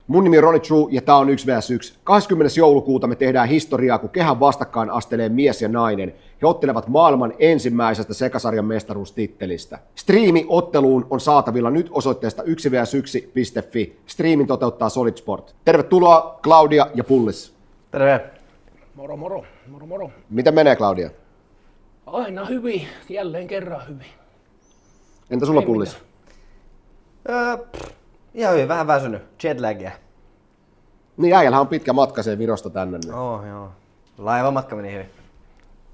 Mun nimi on Ronny True ja tää on 1vs1. 20. joulukuuta me tehdään historiaa, kun kehän vastakkain astelee mies ja nainen. He ottelevat maailman ensimmäisestä sekasarjan mestaruustittelistä. Striimi otteluun on saatavilla nyt osoitteesta 1vs1.fi. Striimin toteuttaa Solid Sport. Tervetuloa Claudia ja Pullis. Terve. Moro, moro, moro, moro. Miten menee, Claudia? Aina hyvin, jälleen kerran hyvin. Entä sulla, Pullis? Ihan hyvin, vähän väsynyt. Jetlagia. Niin, äijällähän on pitkä matka sen Virosta tänne. Niin. Joo. Laivamatka meni hyvin.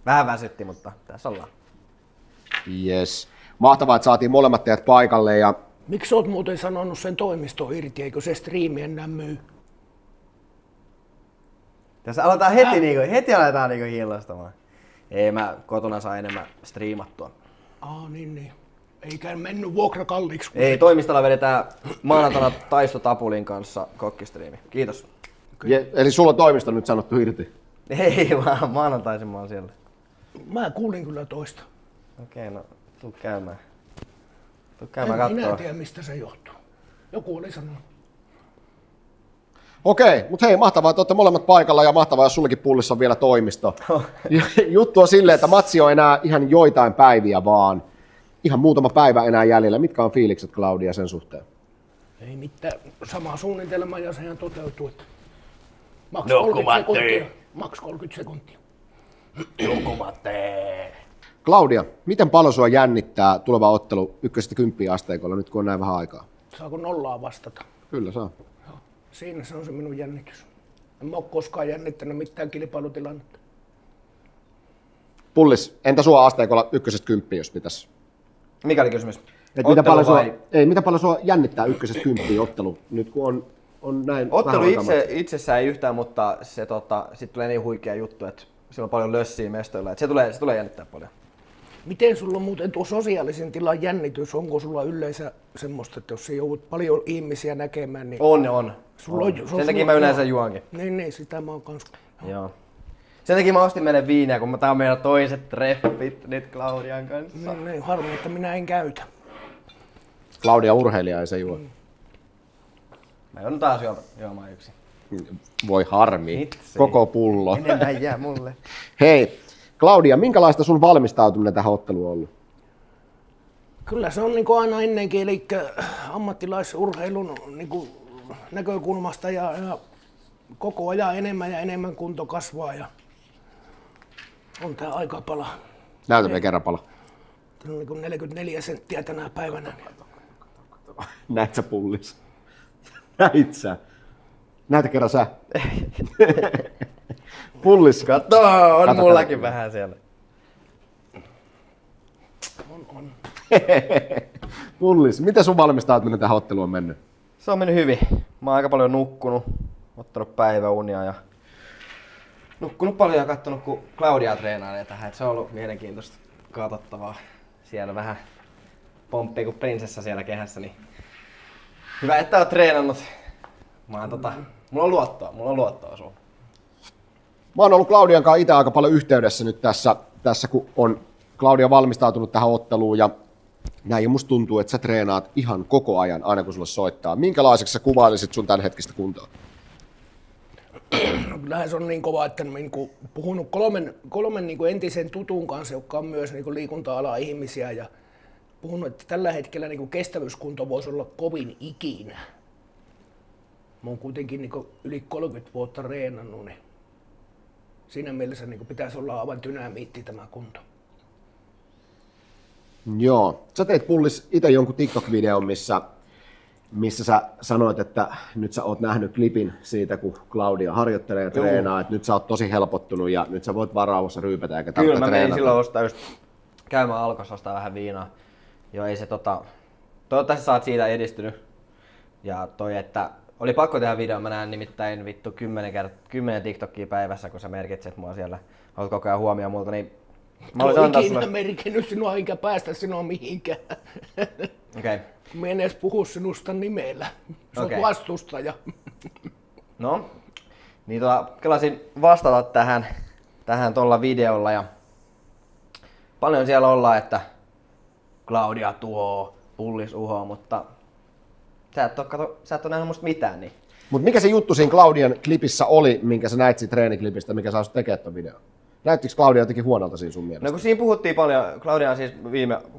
Vähän väsytti, mutta tässä ollaan. Yes. Mahtavaa, että saatiin molemmat teidät paikalle. Ja... Miksi oot muuten sanonut sen toimiston irti, eikö se striimi enää myy? Tässä aletaan heti aletaan hiilostamaan. Ei, mä kotona saa enemmän striimattua. Niin. Eikä mennyt vuokra kalliiksi. Ei, toimistolla vedetään maanantaina Taisto Tapulin kanssa kokkistriimi. Kiitos. Eli sulla on toimisto nyt sanottu irti? Ei, vaan maanantaisin mä oon siellä. Mä kuulin kyllä toista. Okei, no tuu käymään. Tuu käymään kattoo. Minä en tiedä mistä se johtuu. Joku oli sanonut. Okei, mutta hei, mahtavaa, että olette molemmat paikalla ja mahtavaa, jos sullekin Pullissa on vielä toimisto. Juttu on silleen, että matsi on enää ihan joitain päiviä vaan. Ihan muutama päivä enää jäljellä. Mitkä on fiilikset, Claudia, sen suhteen? Ei mitään. Sama suunnitelma ja sehän toteutuu. Maks No, 30 sekuntia. Maks 30 sekuntia. Claudia, miten paljon sua jännittää tuleva ottelu 1-10 asteikolla nyt kun on näin vähän aikaa? Saako nollaa vastata? Kyllä saa. Joo. Siinä se on se minun jännitys. En mä ole koskaan jännittänyt mitään kilpailutilannetta. Pullis, entä sua asteikolla 1-10, jos pitäisi? Mikä oli kysymys? Mitä paljon sua jännittää 1-10 ottelu, nyt kun on näin Ottelu vähän itsessään ei yhtään, mutta se sit tulee niin huikea juttu, että siellä on paljon lössiä mestoilla, että se tulee jännittää paljon. Miten sulla on muuten tuo sosiaalisen tilan jännitys? Onko sulla yleensä semmoista, että jos joudut paljon ihmisiä näkemään, niin... On. Sulla on. Sen takia mä yleensä juonkin. Niin, sitä mä oon kans. Joo. Sen takia mä ostin meille viiniä, kun tää on meidän toiset treffit nyt Claudian kanssa. Niin, harmi, että minä en käytä. Claudia urheilija ei se juo. Mä joudun taas juomaan yksin. Voi harmi. Itse. Koko pullo. Enemmän jää mulle. Hei, Claudia, minkälaista sun valmistautuminen tähän otteluun on ollut? Kyllä se on niin kuin aina ennenkin, eli ammattilaisurheilun niin kuin näkökulmasta ja koko ajan enemmän ja enemmän kunto kasvaa ja on tää aika pala. Näytä vielä kerran pala. Tää on niin kuin 44 senttiä tänä päivänä. Näit sä, Pullis? Näit sä? Näytä kerran sä. Pullis. Kato, on mullakin vähän siellä. On. Pullis, miten sun valmistautuminen tähän otteluun on mennyt? Se on mennyt hyvin. Mä oon aika paljon nukkunut, ottanut päiväunia ja nukkunut paljon ja kattonut, kun Claudia treenailee tähän. Et se on ollut mielenkiintoista katsottavaa. Siellä vähän pomppii kuin prinsessa siellä kehässä. Niin hyvä, että oot treenannut. Mulla on luottoa suun. Mä oon ollut Claudian kanssa itse aika paljon yhteydessä nyt tässä kun on Claudia valmistautunut tähän otteluun ja näin, ja musta tuntuu, että sä treenaat ihan koko ajan, aina kun sulle soittaa. Minkälaiseksi sä kuvailisit sun tämänhetkistä kuntoa? No, kyllähän se on niin kova, että olen niin puhunut kolmen niin entisen tutun kanssa, jotka on myös niin liikunta-alan ihmisiä, ja puhunut, että tällä hetkellä niin kestävyyskunto voisi olla kovin ikinä. Mä oon kuitenkin niin yli 30 vuotta reenannut, niin siinä mielessä niin pitäisi olla aivan dynamiitti tämä kunto. Joo. Sä teit, Pullis, itse jonkun TikTok-videon, missä sä sanoit, että nyt sä oot nähnyt klipin siitä, kun Claudia harjoittelee ja treenaa, että nyt sä oot tosi helpottunut ja nyt sä voit vaan rauhassa ryypätä eikä tarvitse treenata. Kyllä, mä menin silloin ostaa just käymään Alkossa ostaa vähän viinaa. Joo, ei se toivottavasti sä oot siitä edistynyt. Ja että oli pakko tehdä video, mä näen nimittäin vittu 10 TikTokia päivässä, kun sä merkitset mua siellä. Haluat koko ajan huomioon multa, niin mä olisin antaa sulle... ikinä merkinnyt sinua enkä päästä sinua mihinkään. Okei. Mä en edes puhu sinusta nimellä. Se on vastustaja. No, niin kelasin vastata tähän tuolla videolla ja paljon siellä ollaan, että Claudia tuo, Pullis uhoo, mutta sä et ole nähnyt musta mitään, niin Mutta mikä se juttu siinä Claudian klipissä oli, minkä sä näit siitä treeniklipistä, mikä sä olisit tekemään ton videon? Näyttikö Claudia jotenkin huonolta siinä sun mielestä? No kun siinä puhuttiin paljon, Claudia siis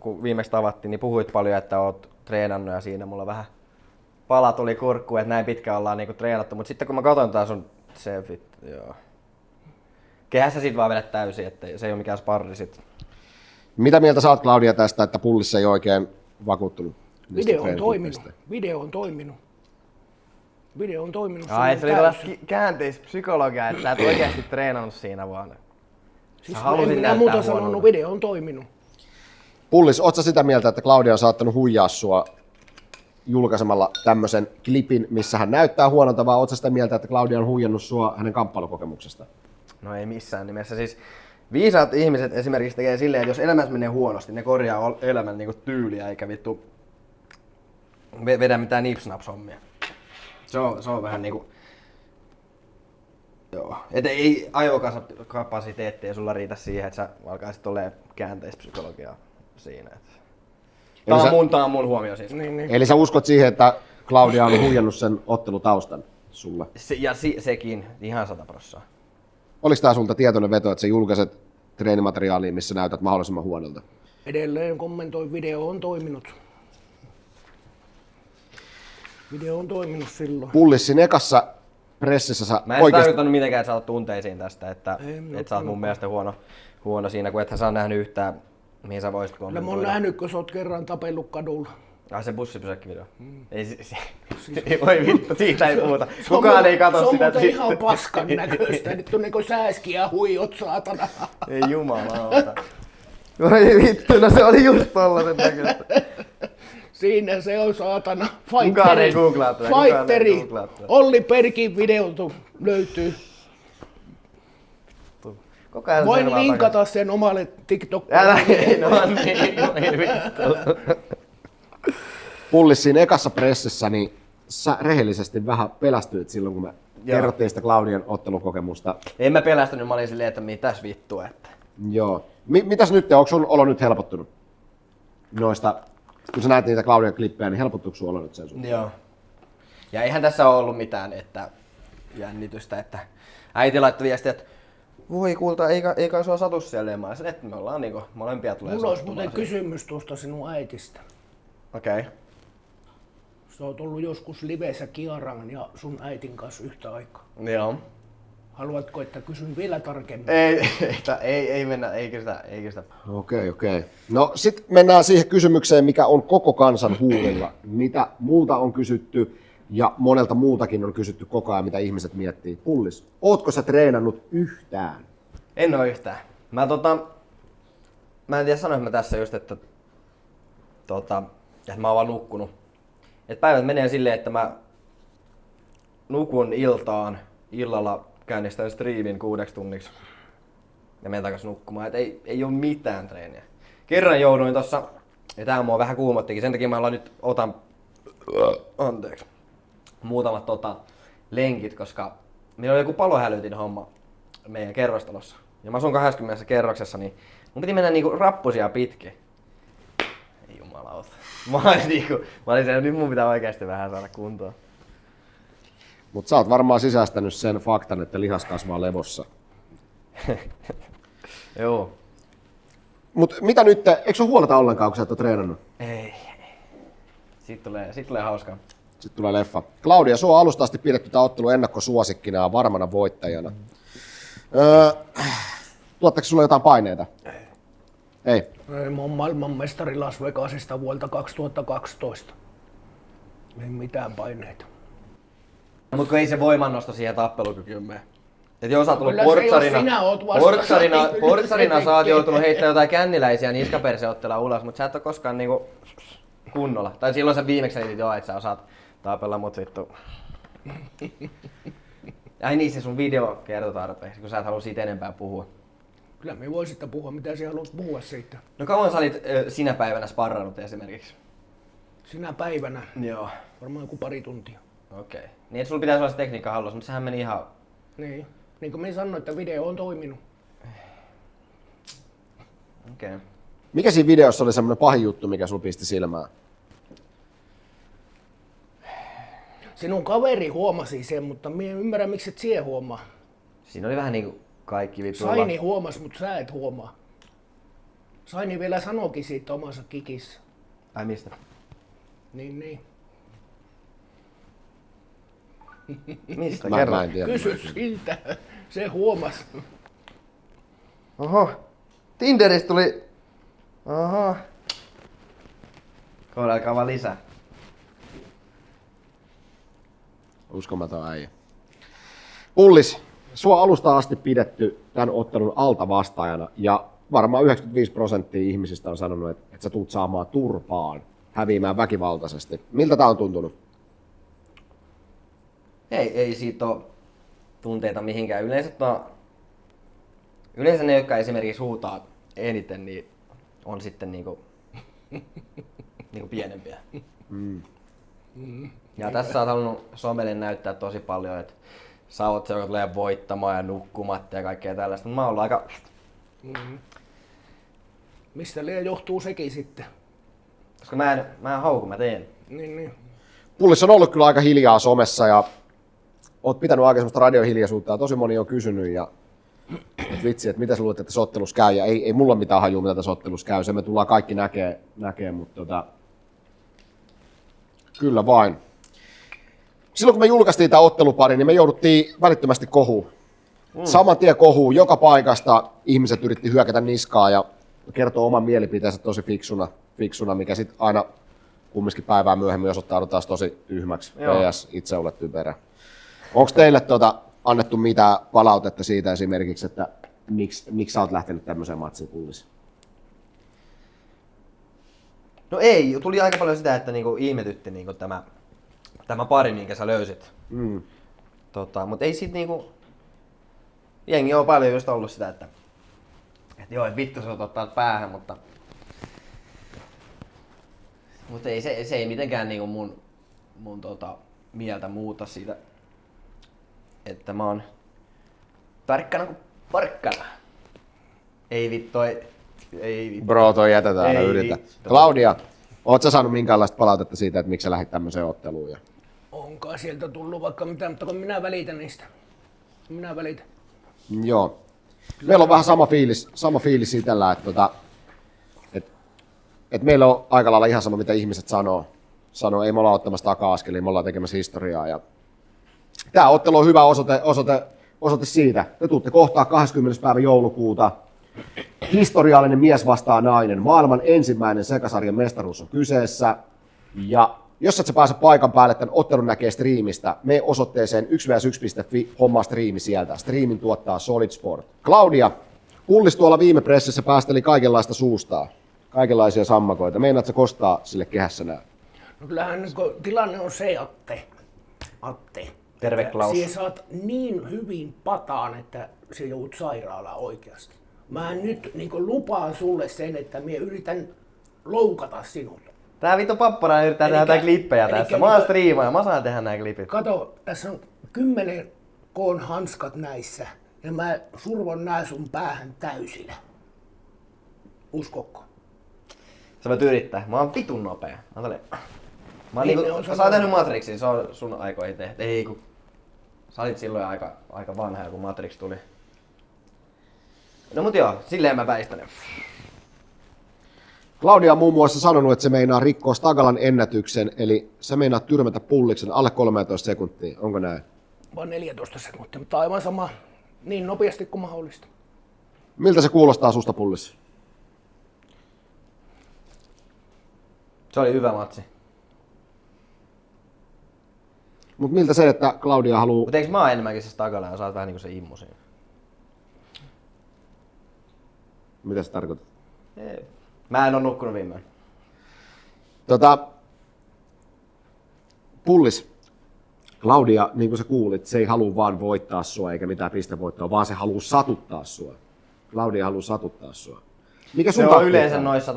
kun viimeksi tavattiin, niin puhuit paljon, että oot treenannut ja siinä mulla vähän pala tuli kurkkuun, että näin pitkään ollaan niinku treenattu, mutta sitten kun mä katson tää sun selfit, joo. Kehässä sit vaan vedät täysin, että se ei ole mikään sparri sit. Mitä mieltä sä oot, Claudia, tästä, että Pullissa ei oikein vakuuttunut? Video on toiminut. Video on toiminut. Video on toiminut. Ai, se oli tällaista käänteispsykologia, että sä et oikeasti treenannut siinä vaan. Siis en minä muuta sanonut, video on toiminut. Pullis, oot sä sitä mieltä, että Claudia on saattanut huijaa sua julkaisemalla tämmöisen klipin, missä hän näyttää huonolta, vai oot sä sitä mieltä, että Claudia on huijannut sua hänen kamppailukokemuksesta? No ei missään nimessä. Siis viisaat ihmiset esimerkiksi tekee silleen, että jos elämässä menee huonosti, ne korjaa elämän niinku tyyliä eikä vittu vedä mitään nipsnaps-hommia. Se on vähän niinku... Joo. Et ei aivokapasiteetti ei sulla riitä siihen, että sä alkaisit olemaan käänteispsykologiaa siinä. Tää on mun huomio siis. Niin. Eli sä uskot siihen, että Claudia on huijannut sen ottelutaustan sulle? Sekin ihan 100%. Oliko tää sulta tietoinen veto, että sä julkaiset treenimateriaalia, missä näytät mahdollisimman huonolta? Edelleen kommentoin, video on toiminut. Video on toiminut silloin. Pullissin ekassa pressissä sä Mä en oikeesti... tarkoittanut mitenkään, että sä oot tunteisiin tästä, että sä oot mun mielestä huono siinä, kun ethän sä oot nähnyt yhtään, mihin sä voisit Kyllä kommentoida. mä oon nähnyt, kun sä oot kerran tapellut kadulla. Ai se bussipysäkki-video. Ei voi vittu, siitä ei puhuta. Kukaan ei katso sitä. Se on muuten ihan paskan näköistä. Nyt on niinku sääskiä huijot, saatana. Ei jumalauta. Voi vittu, no se oli just tollasen näköistä. Siinä se on, saatana. Kukaan ei googlaa tätä. Fighteri. Olli Perkin videolta löytyy. Voin linkata sen omalle TikTokille. Älä ei, no niin, vittu. Pullissin ekassa pressissä, niin sä rehellisesti vähän pelästyit silloin, kun me kerrottiin sitä Claudian ottelukokemusta. En mä pelästynyt, mä olin silleen, että mitäs vittua, että... Joo. Mitäs nyt, onko sun olo nyt helpottunut? Noista, kun sä näet niitä Claudian klippejä, niin helpottuuko sun olo nyt sen suhteen? Joo. Ja eihän tässä ole ollut mitään jännitystä, että äiti laittoi viestiä, että voi kulta, eikä sua satu siellä. Mä sanoin, että me ollaan niinku, molempia tulee Mulla olisi sattumaan muuten siihen. kysymys tuosta sinun äitistä. Okei. Sä oot ollut joskus livessä Kiaran ja sun äitin kanssa yhtä aikaa. Joo. Haluatko, että kysyn vielä tarkemmin? Ei mennä, eikä sitä. Okei. No sit mennään siihen kysymykseen, mikä on koko kansan huulilla. Mitä multa on kysytty ja monelta muutakin on kysytty koko ajan, mitä ihmiset miettii. Pullis, ootko sä treenannut yhtään? En oo yhtään. Mä en tiedä sanoinko mä tässä just, että mä oon vaan nukkunut. Et päivät menee silleen, että mä nukun illalla käynnistän striimin 6 tunniksi ja menen takas nukkumaan. Et ei oo mitään treeniä. Kerran jouduin tossa, ja tää mua vähän kuumottikin, sen takia mä nyt otan muutamat lenkit, koska meillä oli joku palohälytin homma meidän kerrostalossa. Ja mä asun 20 kerroksessa, niin mun piti mennä niinku rappusia pitkin. Ei jumalauta. Mä olin siellä, nyt mun pitää oikeesti vähän saada kuntoon. Mutta sä oot varmaan sisäistänyt sen faktan, että lihas kasvaa levossa. Joo. Mut mitä nyt, eikö sun huoleta ollenkaan, kun sä et ole treenannut? Ei. Siitä tulee hauskaa. Sitten tulee leffa. Claudia, sua on alusta asti pidetty tää ottelu ennakkosuosikkina ja varmana voittajana. Tuottaako sulla jotain paineita? Ei. Mä oon maailmanmestari Las Vegasista vuodelta 2012. Ei mitään paineita. Mut kun ei se voimannosto siihen tappelukykyyn mene. Et jos sä oot tullut Kyllä se, jos sinä oot vastassa, niin kyllä portsarina se sä oot tekee. joutunut heittämään jotain känniläisiä niskaperseottelua ulos, mut sä et oo koskaan niinku kunnolla. Tai silloin sä viimeksi selitit jo, että sä osaat tapella mut vittu. Ai niin, se sun video kertoo tarpeeksi, kun sä et halua siitä enempää puhua. Kyllä me voisitte puhua, mitä sä haluat puhua siitä. No kauan sä olit sinä päivänä sparrannut esimerkiksi? Sinä päivänä, Joo. varmaan joku pari tuntia. Okei. Niin et sulla pitäisi olla se tekniikka hallussa, mutta sehän meni ihan... Niin kuin minä sanoin, että video on toiminut. Okei. Mikä siinä videossa oli semmoinen pahin juttu, mikä sulla pisti silmään? Sinun kaveri huomasi sen, mutta minä en ymmärrä, miksi et sie huomaa. Siinä oli vähän niinku kaikki vittu. Saini huomasi, mutta sä et huomaa. Saini vielä sanoikin siitä omassa kikissä. Ai mistä? Niin. Mistä? Mä Kerro. en tiedä. Kysy siltä. Se huomasi. Oho. Tinderistä tuli... Oho. Kohdailkaa vaan lisää. Uskomaton äijä. Pullis, sua alusta asti pidetty tämän ottelun altavastaajana ja varmaan 95% ihmisistä on sanonut, että sä tuut saamaan turpaan, häviämään väkivaltaisesti. Miltä tää on tuntunut? Ei siitä ole tunteita mihinkään. Yleensä ne, jotka esimerkiksi huutaa eniten, niin on sitten niinku pienempiä. Ja tässä olet halunnut somelle näyttää tosi paljon, että sä oot se, joka tulee voittamaan ja nukkumatta ja kaikkea tällaista. Mä oon ollut aika... Mistä liian johtuu sekin sitten? Koska mä en hauku, mä teen. Niin. Pullis on ollut kyllä aika hiljaa somessa ja oot pitänyt aika semmoista radiohiljaisuutta ja tosi moni on kysynyt ja et vitsi, että mitä sä luulet, että tässä ottelussa käy ja ei mulla mitään hajua, mitä tässä ottelussa käy, se me tullaan kaikki näkee mutta kyllä vain. Silloin kun me julkaistiin tämä ottelupari, niin me jouduttiin välittömästi kohuun. Saman tien kohuun, joka paikasta ihmiset yritti hyökätä niskaa ja kertoo oman mielipiteensä tosi fiksuna mikä sitten aina kumminkin päivää myöhemmin osoittaudui taas tosi tyhmäksi. PS, itse olet typerä. Onko teille annettu mitään palautetta siitä esimerkiksi, että miksi sä oot lähtenyt tämmöiseen matsiin Pullis? No ei, tuli aika paljon sitä, että niinku ihmetytti niinku tämä pari, minkä sä löysit. Mutta ei sit niinku... Jengi on paljon just ollut sitä, että joo, et vittu se ottaa päähän, mutta ei se ei mitenkään niinku mun mieltä muuta siitä, että mä oon tarkkana kuin parkkana. Ei vittu, ei vittu. Bro, toi jätetään, älä Ei yritä. vittu. Claudia, oot sä saanut minkäänlaista palautetta siitä, että miksi sä lähdit tämmöiseen otteluun? Ja... Onkaan sieltä tullut vaikka mitään, mutta kun minä välitän niistä. Minä välitän. Joo. Meillä on vähän sama fiilis itsellä, että meillä on aika lailla ihan sama, mitä ihmiset sanoo. Ei me olla ottamassa taka-askelia, me ollaan tekemässä historiaa. Ja... Tämä ottelu on hyvä osoite siitä. Te tuutte kohtaa 20. päivä joulukuuta. Historiallinen mies vastaa nainen. Maailman ensimmäinen sekasarjan mestaruus on kyseessä. Ja jos et sä pääse paikan päälle, tämän ottelun näkee striimistä, mene osoitteeseen 1vs1.fi, hommaa striimi sieltä. Striimin tuottaa Solid Sport. Claudia, Pullis tuolla viime pressissä päästeli kaikenlaista suustaa. Kaikenlaisia sammakoita. Meinaat sä kostaa sille kehässä nää? No kyllähän tilanne on se, Atte. Terve, Klaus. Siihen saat niin hyvin pataan, että se joudut sairaalaan oikeasti. Mä nyt lupaan sulle sen, että minä yritän loukata sinut. Tää vittu pappana yrittää tehdä jotain klippejä tässä. Mä oon striimaaja, mä saan tehdä nää klipit. Kato, tässä on 10 koon hanskat näissä ja mä survon nää sun päähän täysillä. Uskokko? Sä voit yrittää. Mä oon vitun nopea. Mä oon Niin, niinku, ne on sä oot tehnyt Matrixin, se on sun aikoihin tehty. Ei kun... Sä olit silloin aika vanha, kun Matrix tuli. No mut joo, silleen mä väistän. Claudia on muun muassa sanonut, että se meinaa rikkoa Stagalan ennätyksen, eli se meinaa tyrmätä Pulliksen alle 13 sekuntia. Onko näin? Vaan 14 sekuntia, mutta aivan sama niin nopeasti kuin mahdollista. Miltä se kuulostaa susta, Pullis? Se oli hyvä matsi. Mut miltä se, että Claudia haluaa... Mut eiks mä oon enemmänkin se Stagala ja sä oot vähän niinku se immu siinä? Mitä se tarkoittaa? Ei. Mä en oo nukkunut viimein. Pullis, Claudia, niin kuin sä kuulit, se ei halua vaan voittaa sua eikä mitään pistevoittoa, vaan se haluaa satuttaa sua. Claudia haluaa satuttaa sua. Mikä sun Se on taktiikka yleensä noissa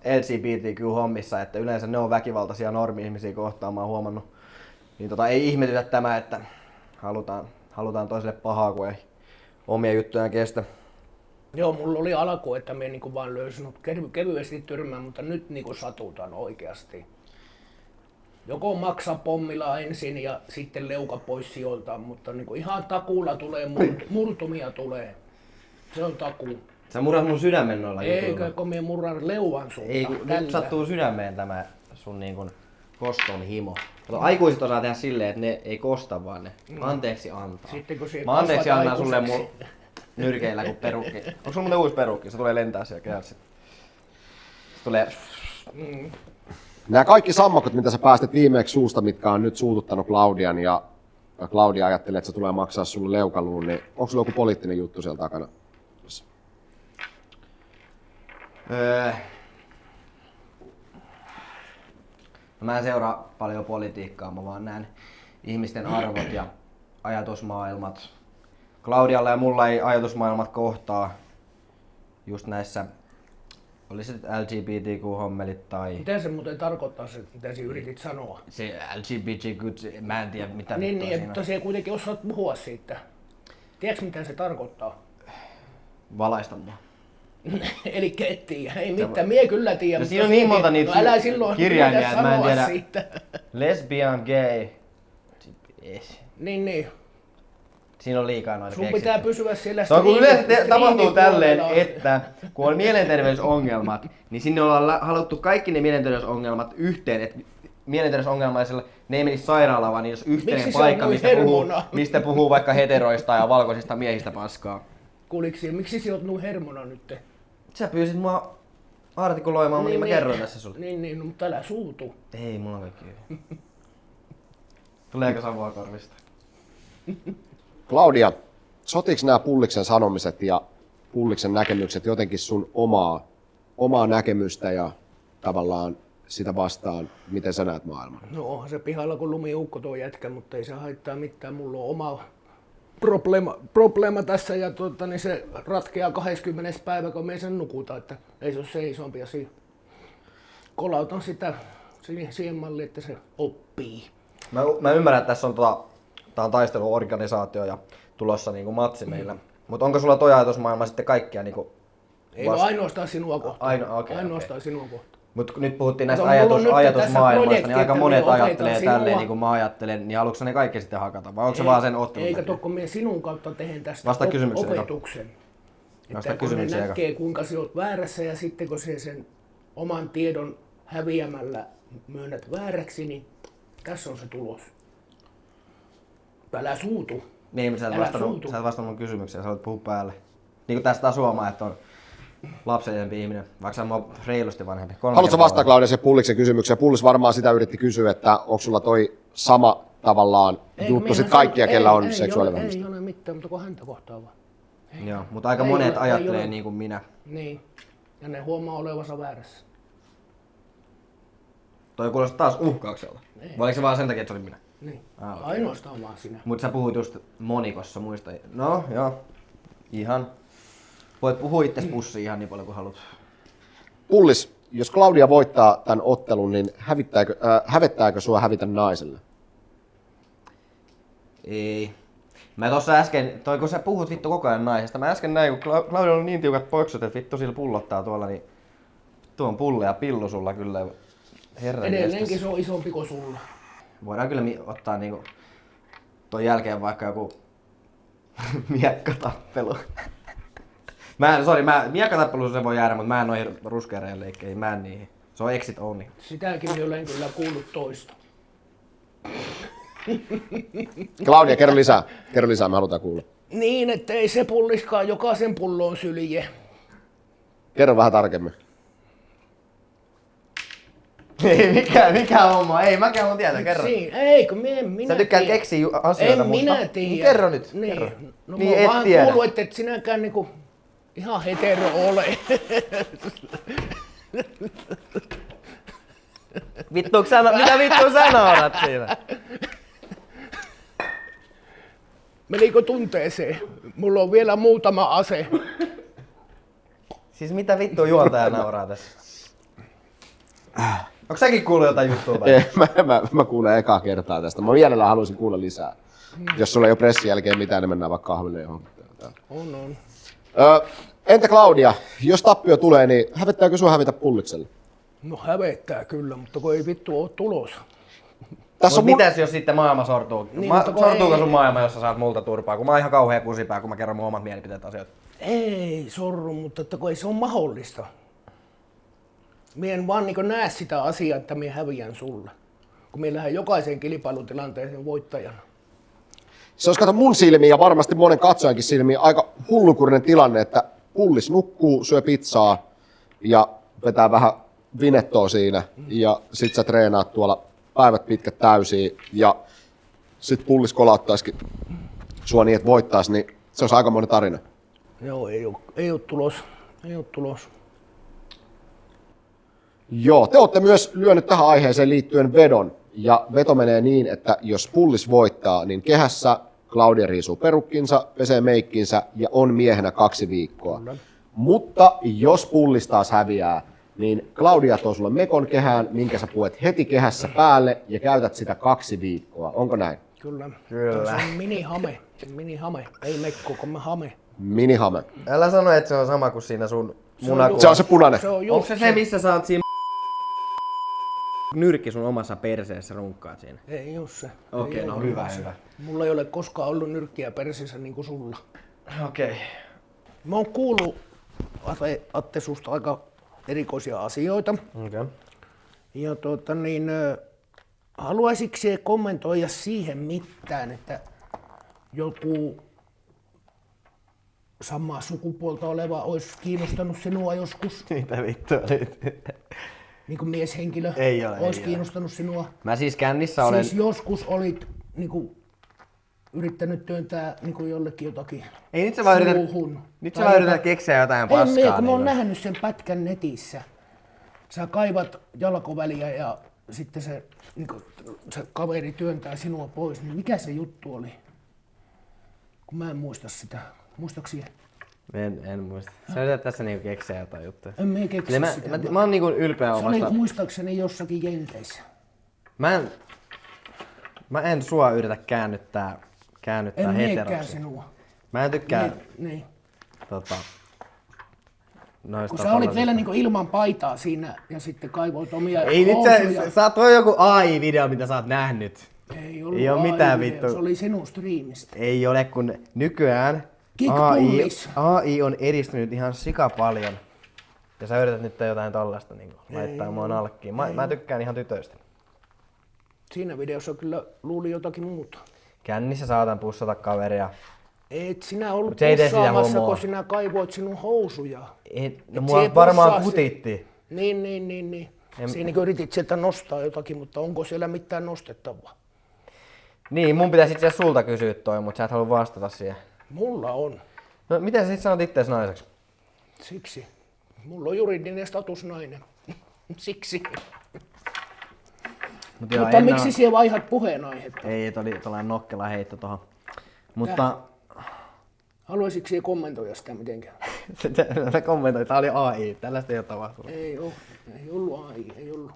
LGBTQ-hommissa, että yleensä ne on väkivaltaisia normi-ihmisiä kohtaan, mä oon huomannut. Niin ei ihmetytä tämä, että halutaan toiselle pahaa, kun ei omia juttujaan kestä. Joo, mulla oli alku, että me vaan löysin kevyesti tyrmään, mutta nyt satutaan oikeasti. joko maksa pommilla ensin ja sitten leuka pois sijoiltaan, mutta niin kuin ihan takuulla tulee, murtumia tulee. Se on takuu. Sä murrat mun sydämen noilla Eikö, jutuilla. kun minä murran leuan sulta. Ei, kun tällä. nyt sattuu sydämeen tämä sun niin kun koston himo. Kato, aikuiset osaa tehdä silleen, että ne ei kosta vaan ne anteeksi antaa. Sitten kun Mä anteeksi kasvat annan sulle mun aikuiseksi. nyrkeillä kuin perukki. Onko sulla muuten uusi perukki? Se tulee lentää siellä kehässä. Se tulee... Nämä kaikki sammakot, mitä sä päästet viimeeksi suusta, mitkä on nyt suututtanut Claudian ja Claudia ajattelee, että se tulee maksaa sulle leukaluun, niin onko sulla joku poliittinen juttu siellä takana? No mä en seuraa paljon politiikkaa, mä vaan näen ihmisten arvot ja ajatusmaailmat. Claudialla ja mulla ei ajatusmaailmat kohtaa just näissä, oli se LGBTQ-hommelit tai Mitä se muuten tarkoittaa, se, mitä sinä yritit sanoa? se LGBTQ, mä en tiedä mitä Niin, vittua niin, siinä mutta se kuitenkin osaat puhua siitä. Tiedätkö mitä se tarkoittaa? valaista mua. Eli et tiedä, ei mitään, mie kyllä tiedän. No mutta siinä on niin silti- monta niitä no älä silloin kirjaimia, yritä että mä en sanoa tiedä. siitä. Lesbian, gay. Niin. Siinä on liikaa noita Sun keksitty. pitää pysyä siellä Se on kun yleensä tapahtuu tälleen, striimipuolella. että kun on mielenterveysongelmat, niin sinne ollaan haluttu kaikki ne mielenterveysongelmat yhteen, että mielenterveysongelmaisilla ne ei menisi sairaalaan, vaan niillä olisi yhteinen Miksi se on paikka, noin hermona? mistä puhuu vaikka heteroista ja valkoisista miehistä paskaa. Kuuliko, miksi sä oot nuin hermona nyt? Sä pyysit mua artikuloimaan, niin mä kerroin tässä sulle. Niin, no, mutta älä suutu. Ei, mulla on kaikki hyvin. Tuleeko savua korvista? Claudia, sotiks nämä Pulliksen sanomiset ja Pulliksen näkemykset jotenkin sun omaa näkemystä ja tavallaan sitä vastaan, miten sä näet maailman? No onhan se pihalla kun lumiukko tuo jätkä, mutta ei se haittaa mitään. Mulla on oma probleema tässä ja niin se ratkeaa 20. päivä, kun me sen nukutaan, että ei se ole se isompi asia. Kolautan sitä siihen malliin, että se oppii. Mä ymmärrän, että tässä on tää on taisteluorganisaatio ja tulossa niinku matsi meillä. Mutta onko sulla toi ajatusmaailma sitten kaikkia niinku Ei ole ainoastaan sinua kohtaan. Okei. Sinua kohtaan. Mutta nyt puhuttiin näistä Kato, mulla on nyt tässä ajatusmaailmoista, projekti, niin aika että monet me opetan ajattelee sinua. tälleen niin kuin mä ajattelen, niin haluatko ne kaikki sitten hakata vai onko se vaan sen ottelun Eikä takia? tokko me sinun kautta tehen tästä Vasta kysymykseen, Eka. opetuksen. Vasta Että kun ne kysymykseen, Eka. näkee kuinka sä oot väärässä ja sitten kun sä sen oman tiedon häviämällä myönnät vääräksi, niin tässä on se tulos. Älä suutu. Niin, mutta Älä suutu. sä et vastannut mun kysymykseen, sä voit puhua päälle. Niin kuin tästä asuomaan, että on lapsellisempi ihminen, vaikka sä oon reilusti vanhempi. Haluatko vastata Claudia se Pulliksen kysymykseen? Pullis varmaan sitä yritti kysyä, että onko sulla toi sama tavallaan juttu sit kaikkia, kella on seksuaalivähemmistö? Ei ole mitään, mutta kun häntä kohtaa vaan. Joo, mutta aika Ei monet ole, ajattelee ei ole. niin kuin minä. Niin. Ja ne huomaa olevansa väärässä. Toi kuulostaa taas uhkaukselta. Vai oliko se vaan sen takia, että se oli minä? Niin. Okei. Ainoastaan vaan sinä. Mutta sä puhuit just monikossa, muista. No, joo. Ihan. Voit puhua itses pussiin ihan niin paljon kuin haluat. Pullis, jos Claudia voittaa tämän ottelun, niin hävettääkö sua hävitä naiselle? Ei. Mä tossa äsken, kun sä puhut vittu koko ajan naisesta, mä äsken näin, kun Claudia on niin tiukat poiksut, että vittu sillä pullottaa tuolla, niin tuo on pulle ja pillu sulla kyllä. Herran Edelleenkin jestas. se on isompi kuin sulla. Voidaan kyllä ottaa niinku ton jälkeen vaikka joku miekkatappelu. Miekkatappelussa se voi jäädä, mutta mä en noihin ruskeereen leikkeihin, mä en niihin. Se on exit only. Sitäkin minä olen kyllä kuullut toista. Claudia, kerro lisää, me halutaan kuulla. Niin, että ei se pulliskaan jokaisen pullon sylje. Kerro vähän tarkemmin. Ei, mikä homma? Ei, mäkään mun tietää, kerro. Eikö minä Sä tykkäät tiedä. keksiä asioita En musta. minä tiedä. Niin kerro nyt, Niin. kerro. No Niin mä et oon vaan tiedä. kuullut, että et sinäkään niinku ihan hetero ole. Mitä vittua sä naurat siinä? Menikö tunteeseen? Mulla on vielä muutama ase. Siis mitä vittua juontaja nauraa tässä? Onko säkin kuullut jotain juttua vai? Ei, mä kuulen ekaa kertaa tästä. Mä mielellään haluaisin kuulla lisää. Jos sulla ei ole pressin jälkeen mitään, niin mennään vaikka kahville johonkin. On. Entä Claudia, jos tappio tulee, niin hävettääkö sua hävitä Pullikselle? No hävettää kyllä, mutta kun ei vittu oo tulos. Tässä Mut on mitäs jos sitten maailma sortuu? Niin, mutta kun Sortuuko ei- sun maailma, jos sä saat multa turpaa? Kun mä oon ihan kauhea kusipää, kun mä kerron mun omat mielipiteet asioita. Ei sorru, mutta että kun ei se ole mahdollista. Mie en vaan niin näe sitä asiaa, että mie häviän sulle. Kun mie lähden jokaiseen kilpailutilanteeseen voittajana. Se olisi kato mun silmiin ja varmasti monen katsojankin silmiin aika hullukurinen tilanne, että Pullis nukkuu, syö pizzaa ja vetää vähän vinettoa siinä ja sit sä treenaat tuolla päivät pitkät täysiä ja sit Pullis kolauttaisikin sua niin, että voittaisi, niin se olisi aikamoinen tarina. Joo, ei ole tulos. Ei ole tulos. Joo, te olette myös lyönyt tähän aiheeseen liittyen vedon. Ja veto menee niin, että jos Pullis voittaa, niin kehässä Claudia riisuu perukkinsa, pesee meikkinsä ja on miehenä 2 viikkoa. Kyllä. Mutta jos Pullis taas häviää, niin Claudia tuo sulle mekon kehään, minkä sä puet heti kehässä päälle ja käytät sitä 2 viikkoa. Onko näin? Kyllä. Kyllä. Se on minihame. Minihame. Ei mekko, kun me hame. Minihame. Älä sano, että se on sama kuin siinä sun munakuvassa. Se on se punainen. Se on Onko just se se, missä sä oot siinä nyrkki sun omassa perseessä runkkaat siinä? Ei oo se. Okei, Ei no oo hyvä, se. hyvä. Mulla ei ole koskaan ollut nyrkkiä persissä niin kuin sulla. Okei. Mä oon kuullut Atte susta aika erikoisia asioita. Okei. Ja haluaisitko se kommentoida siihen mitään, että joku samaa sukupuolta oleva olisi kiinnostanut sinua joskus? Mitä vittua nyt? Niin kuin mieshenkilö Ei ole, olisi ei kiinnostanut sinua? Mä siis kännissä olen... Siis joskus olit niin kuin, yrittänyt työntää niin kuin jollekin jotakin Ei nyt sä vaan yrität... suuhun. Nyt sä Tai vaan jotain- yrität keksiä jotain En paskaa. minä, kun mä oon niin nähnyt sen pätkän netissä. Sä kaivat jalkoväliä ja sitten se kaveri työntää sinua pois, niin mikä se juttu oli? Kun mä en muista sitä. Muistaakseni? En muista. Sä yrität tässä niinku keksiä jotain juttuja. En minä keksi Eli sitä. mä oon niinku ylpeä Se oli omasta... muistaakseni jossakin Jenkeissä. Mä en sua yritä käännyttää En miekään heteroksi. sinua. Mä en tykkää Niin. noista Kun sä olit tollaisista. vielä niinku ilman paitaa siinä ja sitten kaivoit omia Ei nyt housuja. sä toi joku AI-video, mitä sä oot nähnyt. Ei ollut Ei oo mitään AI-video, vittu. Se oli sinun striimistä. Ei ole, kun nykyään Kickpullis. AI on edistynyt ihan sika paljon. Ja sä yrität nyt jotain tollasta niin laittaa mua nalkkiin. Mä tykkään ihan tytöistä. Siinä videossa kyllä luuli jotakin muuta. Kännissä saatan pussata kaveria. Et sinä ollut Mut se ei tee sitä pussaamassa, homoa. kun sinä kaivoit sinun housuja. No Et mua se varmaan pussaa kutitti. Niin. Siinä kun yritit sieltä nostaa jotakin, mutta onko siellä mitään nostettavaa? Niin, mun pitäisi itse asiassa sulta kysyä toi, mutta sä et halua vastata siihen. Mulla on. No miten sä sit sanot ittees naiseksi? Siksi. Mulla on juridinen status nainen. Siksi. Mutta miksi siellä vaihdat puheenaihetta? Ei, oli tällainen nokkela heitto tohon. Mutta Haluaisitko siellä kommentoida sitä mitenkään? sä kommentoit, tää oli AI, tällaista ei ole tapahtunut. Ei ollut AI, ei ollut.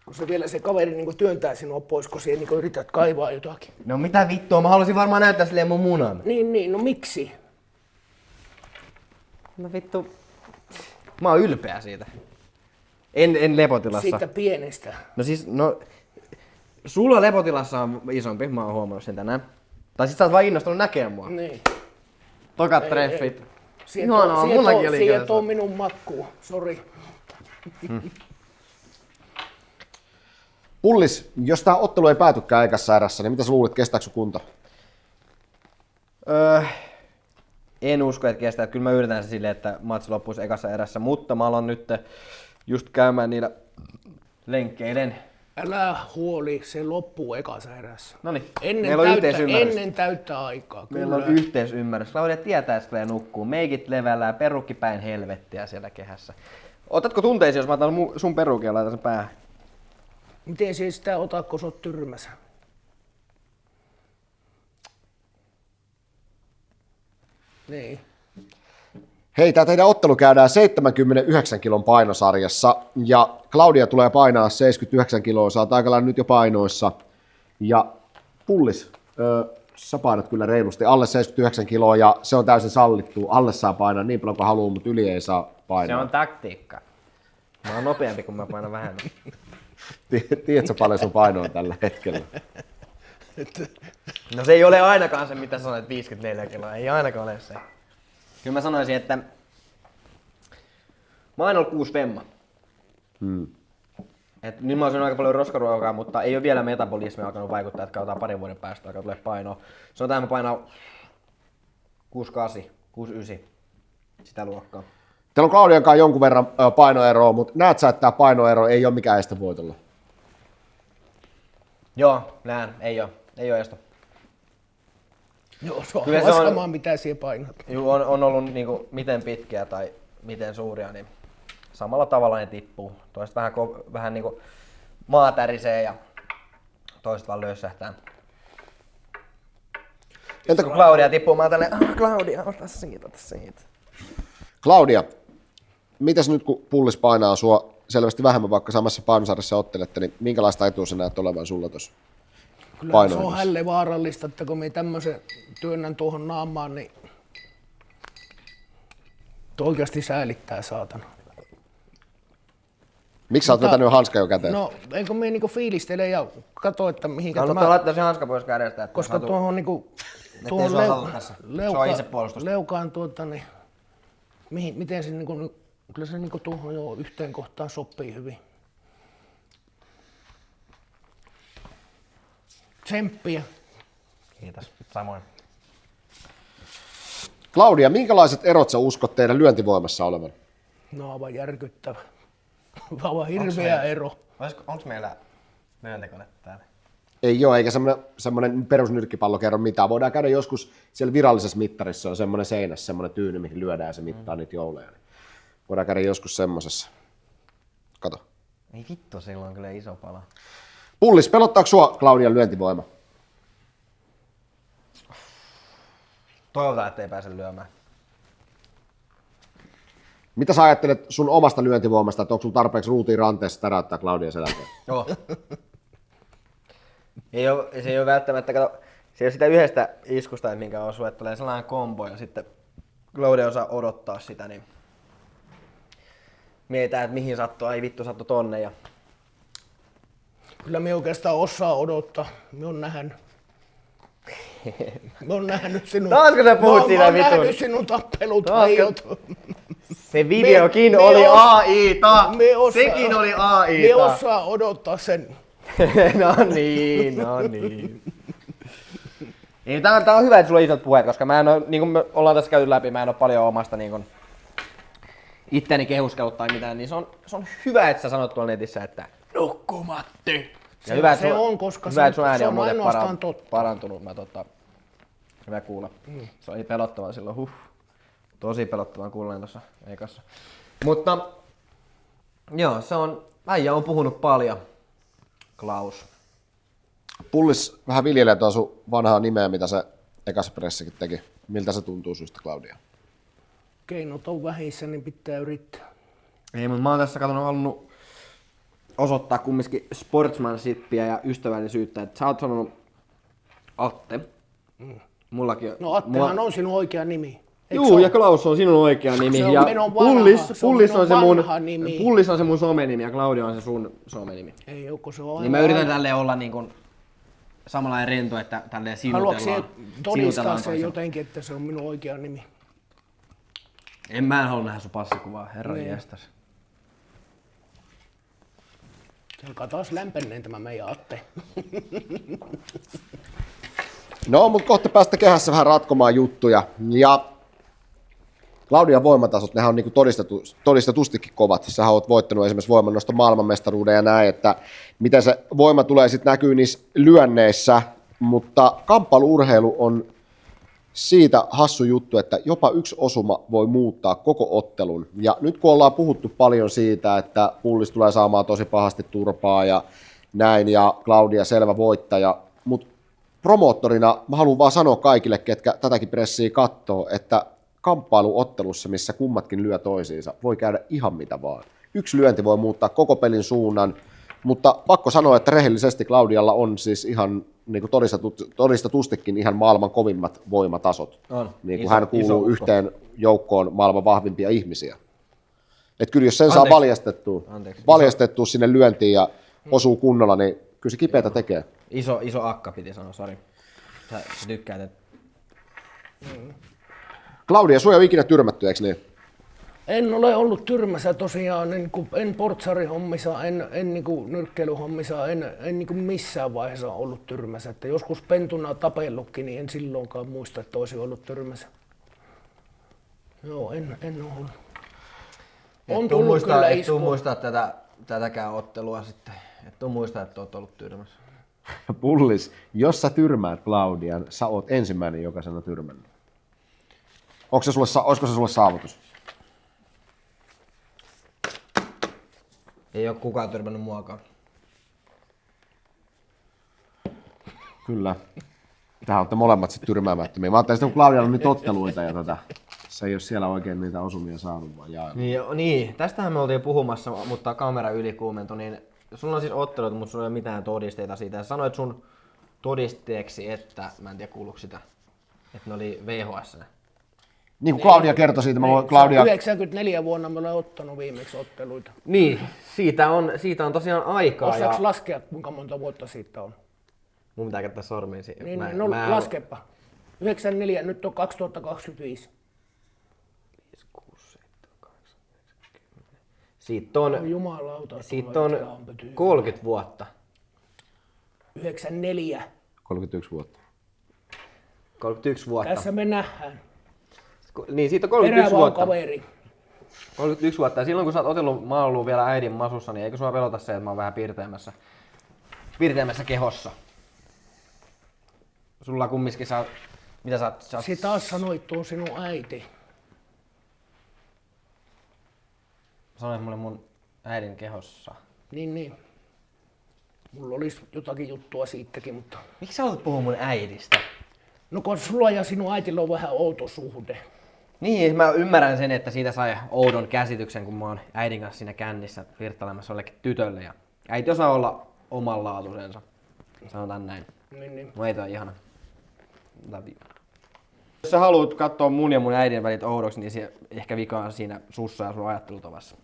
Kun se vielä se kaveri niinku työntää sinua pois, kun siellä niinku yrität kaivaa jotakin. No mitä vittua, mä haluaisin varmaan näyttää silleen mun munan. Niin, no miksi? No vittu, mä oon ylpeä siitä. En lepotilassa. Siitä pienestä. No siis, sulla lepotilassa on isompi, mä oon huomannut sen tänään. Tai sit sä oot vaan innostunut näkemään mua. Niin. Tokat treffit. Sieltä mullakin oli sieltä kyllä on minun makkuu, sori. Pullis, jos tämä ottelu ei päätykään ekassa erässä, niin mitä sä luulet, kestääkö sun kunto? En usko, että kestää. Kyllä mä yritän se silleen, että matsi loppuisi ekassa erässä, mutta mä aloin nyt just käymään niillä lenkkeilen. Älä huoli, se loppuu ekassa erässä. Noniin, Ennen, meillä on yhteisymmärrys. ennen täyttä aikaa, Meillä on kyllä. yhteisymmärrys. Claudia tietää, että tulee nukkuu. Meikit levällään, perukki päin helvettiä siellä kehässä. Otatko tunteisiin, jos mä otan sun perukin ja laitan sen päähän? Miten se sitä ota, kun sä oot tyrmässä? Niin. Hei, tämä teidän ottelu käydään 79 kilon painosarjassa ja Claudia tulee painaa 79 kiloa, sä oot aika lailla nyt jo painoissa. Ja Pullis, sä painat kyllä reilusti alle 79 kiloa ja se on täysin sallittu. Alle saa painaa niin paljon kuin haluaa, mutta yli ei saa painaa. Se on taktiikka. Mä oon nopeampi, kun mä painan vähemmän. Tiedätkö paljon sun paino on tällä hetkellä? No se ei ole ainakaan se, mitä sanoit, 54 kiloa. Ei ainakaan ole se. Kyllä mä sanoisin, että mä oon ollut 6 femma. Et nyt mä oon syönyt aika paljon roskaruokaa, mutta ei ole vielä metabolismi alkanut vaikuttaa, että katsotaan parin vuoden päästä alkaa tulee painoa. Sanotaan, että mä painaa 68, 69, sitä luokkaa. Teillä on Claudian kanssa jonkun verran painoeroa, mutta näet sä, että tämä painoero ei ole mikään este voitolla? Joo, näen, ei ole esto. Joo, se on Kyllä se aivan on- sama, mitä siellä painat. Juu, on ollut niinku miten pitkiä tai miten suuria, niin samalla tavalla ne tippuu. Toiset vähän niinku maa tärisee ja toiset vaan löysähtää. Entä Kun Claudia tippuu, mä oon tälleen, Claudia, ota siitä. Claudia, mitäs nyt kun Pullis painaa sua selvästi vähemmän, vaikka samassa painosarjassa ottelette, niin minkälaista etua sä näet olevan sulla tuossa? Kyllä se painoinnissa? on hälle vaarallista, että kun me tämmöisen työnnän tuohon naamaan, niin oikeasti säälittää saatana. Miksi sä oot vetänyt hanskan jo käteen? No, eikö me niinku fiilistele ja katso, että mihinkä Kannattaa laittaa se hanska pois kädestä, että koska tuohon niinku ettei sua satu tässä. Se on itsepuolustusta. leukaan niin miten se niinku, kyllä se niinku tuohon jo yhteen kohtaan sopii hyvin. Tsemppiä. Kiitos, samoin. Claudia, minkälaiset erot sä uskot teidän lyöntivoimassa olevan? No aivan järkyttävä. Aivan hirveä ero. Onko meillä lyöntikone täällä? Ei ole, eikä semmoinen perusnyrkkipallo kerro mitään. Voidaan käydä joskus siellä virallisessa mittarissa, on semmoinen seinässä, semmoinen tyyny, mihin lyödään ja se mittaa niitä jouleja. Voidaan käydä joskus semmosessa. Kato. Ei vittu, sillä on kyllä iso pala. Pullis, pelottaako sua Claudian lyöntivoima? Toivotaan, ettei pääse lyömään. Mitä sä ajattelet sun omasta lyöntivoimasta, että onko sulla tarpeeksi ruutiin ranteessa täräyttää Claudian selälteen? Joo. Se ei ole välttämättä, kato, se ei ole sitä yhdestä iskusta, minkä on sulle tulee sellainen kombo ja sitten Claudia osaa odottaa sitä, niin mietitään, että mihin sattuu, ei vittu sattu tonne ja Kyllä me oikeastaan osaa odottaa. Me on nähnyt sinun... Taasko sä puhut mä siinä oon vitun? nähnyt sinun tappelut. aiot. se videokin Me oli osa- AI-ta! me osa- Sekin oli Me AI-ta! osaa odottaa sen. no niin. Ei, tää on hyvä, että sulla on isot puheet, koska mä en oo, niin kuin me ollaan tässä käyty läpi, mä en oo paljon omasta niin kuin itteeni kehuskellut tai mitään, niin se on hyvä, että sä sanot tuolla netissä, että nukkumatti. Ja hyvä, että Se sun- on, koska hyvä, se että sun ääni se on on muuten ainoastaan totta. parantunut. Hyvä kuulla. Se oli pelottavaa silloin, Tosi pelottavan kuulen tuossa ekassa. Mutta joo, äijä on puhunut paljon, Klaus. Pullis vähän viljelee tuo sun vanhaa nimeä, mitä se ekassa pressikin teki. Miltä se tuntuu susta, Claudia? Keinot on vähissä, niin pitää yrittää. Ei, mutta mä oon tässä halunnut osoittaa kumminkin sportsmanshipia ja ystävällisyyttä, että sä oot sanonut Atte. Mullakin on. No Attehan on sinun oikea nimi. Eikö Juu, se ole? ja Klaus on sinun oikea nimi. Se on ja minun vanha- Pullis se on on se minun mun, vanha nimi. Pullis on se mun somenimi ja Claudia on se sun somenimi. Ei ole, kun se on Niin mä yritän tälleen olla niin kuin samanlainen rento, että tälleen Haluatko sinutellaan. sinä todistaa sen toisia. jotenkin, että se on minun oikea nimi? En halua nähdä sun passikuvaa, herra Niin. jestas. Se alkaa taas lämpenneen tämä meidän Atte. No, mutta kohta päästä kehässä vähän ratkomaan juttuja. Ja Claudian voimatasot, nehän on niin todistetustikin kovat. Sähän oot voittanut esimerkiksi voimannoston maailmanmestaruuden ja näin, että miten se voima tulee sitten näkyy niissä lyönneissä. Mutta kamppailu-urheilu on siitä hassu juttu, että jopa yksi osuma voi muuttaa koko ottelun. Ja nyt kun ollaan puhuttu paljon siitä, että Pullis tulee saamaan tosi pahasti turpaa ja näin, ja Claudia selvä voittaja, mutta promoottorina mä haluan vaan sanoa kaikille, ketkä tätäkin pressiä katsoo, että kamppailuottelussa, missä kummatkin lyö toisiinsa, voi käydä ihan mitä vaan. Yksi lyönti voi muuttaa koko pelin suunnan, mutta pakko sanoa, että rehellisesti Claudialla on siis ihan niin kuin todistetustikin ihan maailman kovimmat voimatasot. On. Niin kuin Iso- hän iso kuuluu ukko. yhteen joukkoon maailman vahvimpia ihmisiä. Et kyllä jos sen saa Anteeksi. valjastettua sinne lyöntiin ja osuu kunnolla, niin kyllä se kipeätä tekee. Iso akka piti sanoa, sori. Sä tykkäät, että... Claudia, sua ei ole ikinä tyrmätty, eikö niin? En ole ollut tyrmässä tosiaan, en portsarihommissa, en nyrkkeilyhommissa, en missään vaiheessa ollut tyrmässä. Että joskus pentuna tapellutkin, niin en silloinkaan muista, että olisi ollut tyrmässä. Joo, en ole ollut. On tullut kyllä Et tuu iskua. muistaa tätäkään ottelua sitten. Et tuu muistaa, että oot ollut tyrmässä. Pullis, jos sä tyrmäät Claudian, sä oot ensimmäinen, joka sen on tyrmännyt. Olisiko se sulle saavutus? Ei oo kukaan tyrmännyt muakaan. Kyllä. Tähän olette molemmat sitten tyrmäämättömiä. Mä ajattelin, että kun Claudialla on nyt otteluita ja se ei ole siellä oikein niitä osumia saanut vaan jaella. Niin, tästähän me oltiin puhumassa, mutta kamera ylikuumentui, niin sulla on siis otteluita, mutta sulla ei ole mitään todisteita siitä. Sä sanoit sun todisteeksi, että, mä en tiedä kuuluuko sitä, että ne oli VHS. Niin kuin Claudia kertoi siitä, mä voin Claudia... 94 vuonna me olen ottanut viimeksi otteluita. Niin, siitä on tosiaan aikaa. Osaatko laskea, kuinka monta vuotta siitä on? Mun pitää käyttää sormiin siihen. Niin, no laskepa. 94, nyt on 2025. 5, 6, 7, 8, 9, 10. Siitä on, Jumalauta. siitä on 30 vuotta. 94. 31 vuotta. 31 vuotta. Tässä me nähdään. Niin, siitä on 31 Terävä vuotta. kaveri. 31 vuotta. Ja silloin kun sä oot otellut, mä oon ollut vielä äidin masussa, niin eikö sua pelota se, että mä oon vähän piirteämässä kehossa? Sulla kumminkin mitä sä oot... Se taas sanoit tuon sinun äiti. Sanoit mulle mun äidin kehossa. Niin. Mulla olisi jotakin juttua siitäkin, mutta... Miksi sä haluat puhua mun äidistä? No kun sulla ja sinun äitillä on vähän outo suhde. Niin, mä ymmärrän sen, että siitä sai oudon käsityksen, kun mä oon äidin kanssa siinä kännissä virttailemassa jollekin tytölle. Ja äiti osaa olla omanlaatuisensa. Sanotaan näin. Niin. Mun äiti on ihana. Jos sä haluat katsoa mun ja mun äidin välit oudoksi, niin se ehkä vika on siinä sussa ja sun ajattelutavassa.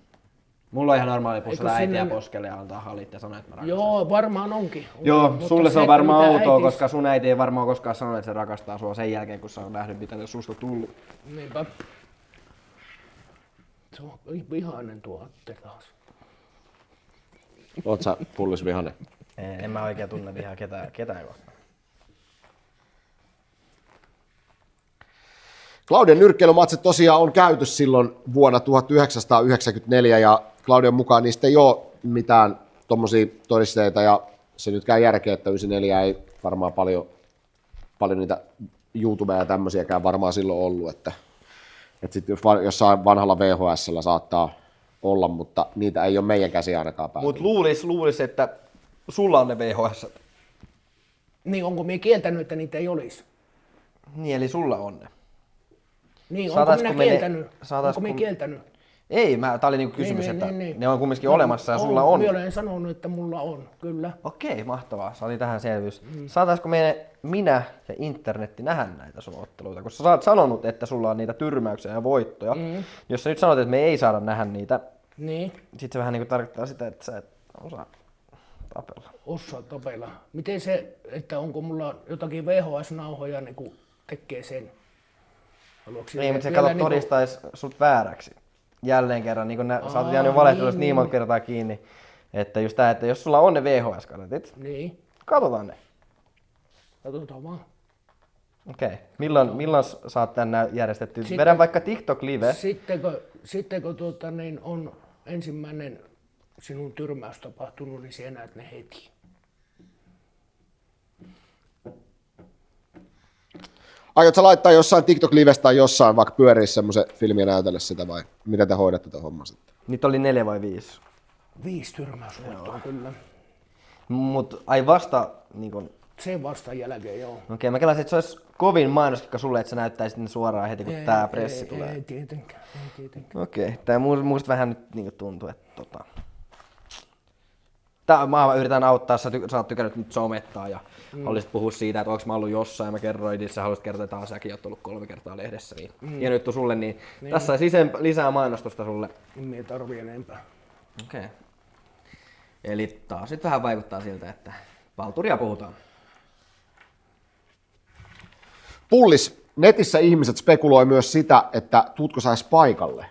Mulla on ihan normaali pussata äitiä poskelle ja antaa halit ja sanoa, että mä rakastan. Joo, varmaan onkin. Joo, Mutta sulle se on että varmaan mitä outoa, äiti- koska sun äiti ei varmaan koskaan sanonut, että se rakastaa sua sen jälkeen, kun sä on nähnyt, mitä ne susta tullut. Niinpä. Se on vihainen tuo Atte taas. Oot sä Pullis vihainen? En mä oikein tunne vihaa ketään kohtaan. Claudian nyrkkeilymatsit tosiaan on käyty silloin vuonna 1994 ja Claudian mukaan niistä ei ole mitään tommosia todisteita ja se nyt käy järkeä, että 94 ei varmaan paljon niitä YouTubea ja tämmöisiäkään varmaan silloin ollut, että sitten jossain vanhalla VHS:llä saattaa olla, mutta niitä ei ole meidän käsiä ainakaan päällä. Mut luulis, että sulla on ne VHS. Niin, onko minä kieltänyt, että niitä ei olisi? Niin, eli sulla on ne. Niin, onko Saataisko minä me ne- kieltänyt? saataisko Onko minä me- kieltänyt? Ei, tää oli niinku kysymys, Niin, että niin. ne on kumminkin olemassa ja sulla on. Minä olen sanonut, että mulla on, kyllä. Okei, mahtavaa. Se oli tähän selvyys. Saataisko minä ja internetti nähdä näitä sun otteluita? Koska sä oot sanonut, että sulla on niitä tyrmäyksiä ja voittoja. Jos sä nyt sanot, että me ei saada nähdä niitä, Niin, sit se vähän niinku tarkoittaa sitä, että sä et osaa tapella. osaa tapella. Miten se, että onko mulla jotakin VHS-nauhoja niin kun tekee sen? Haluatko Niin, mutta se vielä kato todistais sut vääräksi. Jälleen kerran, niin kun sä oot jäänyt valehtelusta niin monta kertaa kiinni, että just tää, että jos sulla on ne VHS-kasetit, Niin, katsotaan ne. katsotaan vaan. Okei. Milloin saat tän järjestettyä? Sitten- Vedän vaikka TikTok-live. Sittenkö on ensimmäinen sinun tyrmäys tapahtunut, niin sinä näet ne heti. Aiot sä laittaa jossain TikTok-livestä tai jossain vaikka pyörii semmoisen filmiä näytellä sitä vai miten te hoidatte tätä hommaa sitten? Niitä oli 4 vai 5. 5 tyrmäysvoittoa kyllä. Mut ai vasta niinku... Sen vasta jälkeen, joo. Okei, mä kelasin, että se olisi kovin mainoskikka sulle, että sä näyttäisit ne suoraan heti, kun tää pressi tulee. Ei tietenkään, ei tietenkään. Okei, tää musta vähän nyt niinku tuntuu, että mä yritän auttaa, sä oot tykännyt nyt somettaa ja haluaisit puhua siitä, että onko mä ollut jossain ja mä kerroin, niin sä haluaisit kertoa, että taas säkin oot ollut 3 kertaa lehdessä. Niin. Hieno juttu sulle, niin tässä olisi lisää mainostusta sulle. En minä tarvii enempää. Okei. Eli taas nyt vähän vaikuttaa siltä, että valturia puhutaan. Pullis, netissä ihmiset spekuloi myös sitä, että tuutko sä edes paikalle.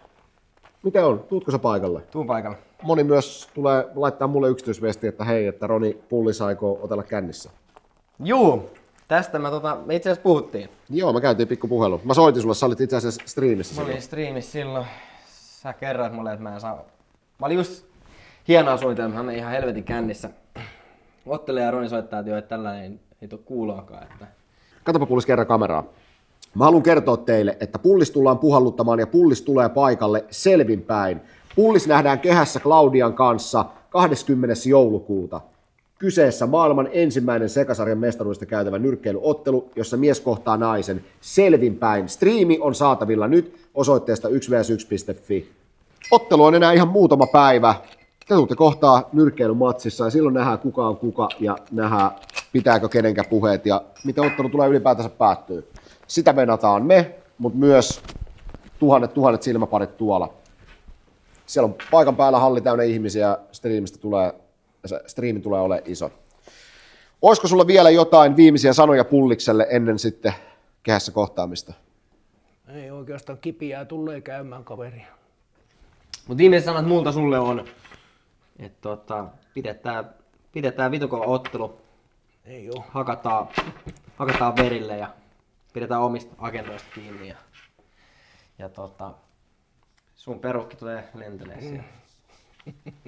Miten on? Tuutko sä paikalle? Tuun paikalle. Moni myös tulee laittaa mulle yksityisviestiä, että hei, että Roni Pullis aikoo otella kännissä. Juu, tästä me itse asiassa puhuttiin. Joo, me käytiin pikku puhelu. Mä soitin sulle, sä olit itse asiassa striimissä. Mä silloin. olin striimissä silloin. Sä kerroit mulle, että mä en saa... Mä olin just hienoa suunnitelmaa, mä ihan helvetin kännissä. Ottelee ja Roni soittaa, että joo, että tällainen ei tuu kuuloakaan. Että... Katsopa Pullis kerran kameraa. Mä haluan kertoa teille, että Pullis tullaan puhalluttamaan ja Pullis tulee paikalle selvinpäin. Pullis nähdään kehässä Claudian kanssa 20. joulukuuta. Kyseessä maailman ensimmäinen sekasarjan mestaruudesta käytävä nyrkkeilyottelu, jossa mies kohtaa naisen selvinpäin. Striimi on saatavilla nyt osoitteesta 1vs1.fi. Ottelu on enää ihan muutama päivä. Te tuutte kohtaa nyrkkeilymatsissa ja silloin nähdään kuka on kuka ja nähdään pitääkö kenenkä puheet ja miten ottelu tulee ylipäätänsä päättyy. Sitä venataan me, mutta myös tuhannet silmäparit tuolla. Siellä on paikan päällä halli täynnä ihmisiä, striimi tulee olemaan iso. Olisiko sulla vielä jotain viimeisiä sanoja Pullikselle ennen sitten kehässä kohtaamista? Ei oikeastaan kipiää tulee käymään kaveria. Mut viimeiset sanat multa sulle on, että pidetään vitukova ottelu, Ei oo. hakataan verille ja pidetään omista agendoista kiinni ja sun perukki tulee lentelee siellä.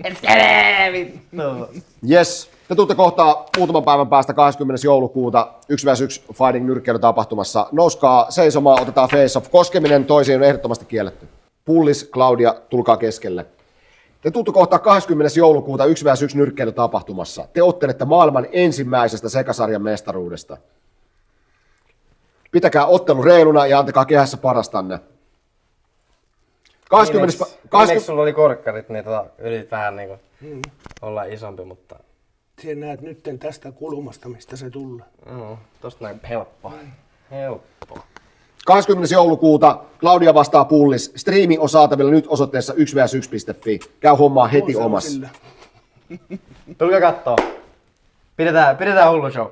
Eskele, vittu! Yes, te tuutte kohtaa muutaman päivän päästä 20. joulukuuta 1vs1 Fighting nyrkkeily-tapahtumassa. Nouskaa seisomaan, otetaan face off. Koskeminen toisiin on ehdottomasti kielletty. Pullis, Claudia, tulkaa keskelle. Te tuutte kohtaa 20. joulukuuta 1vs1 nyrkkeilytapahtumassa. Te ottelette maailman ensimmäisestä sekasarjan mestaruudesta. Pitäkää ottelu reiluna ja antakaa kehässä parastanne. 20. Viimeksi sulla oli korkkarit, niin yritit vähän niinku olla isompi, mutta... Siellä näet nytten tästä kulmasta, mistä se tulee. Tosta näin helppo. 20. joulukuuta Claudia vastaa Pullis. Striimi on saatavilla nyt osoitteessa 1vs1.fi. Käy hommaa heti omassa. Tulkaa kattoo. Pidetään hullu show.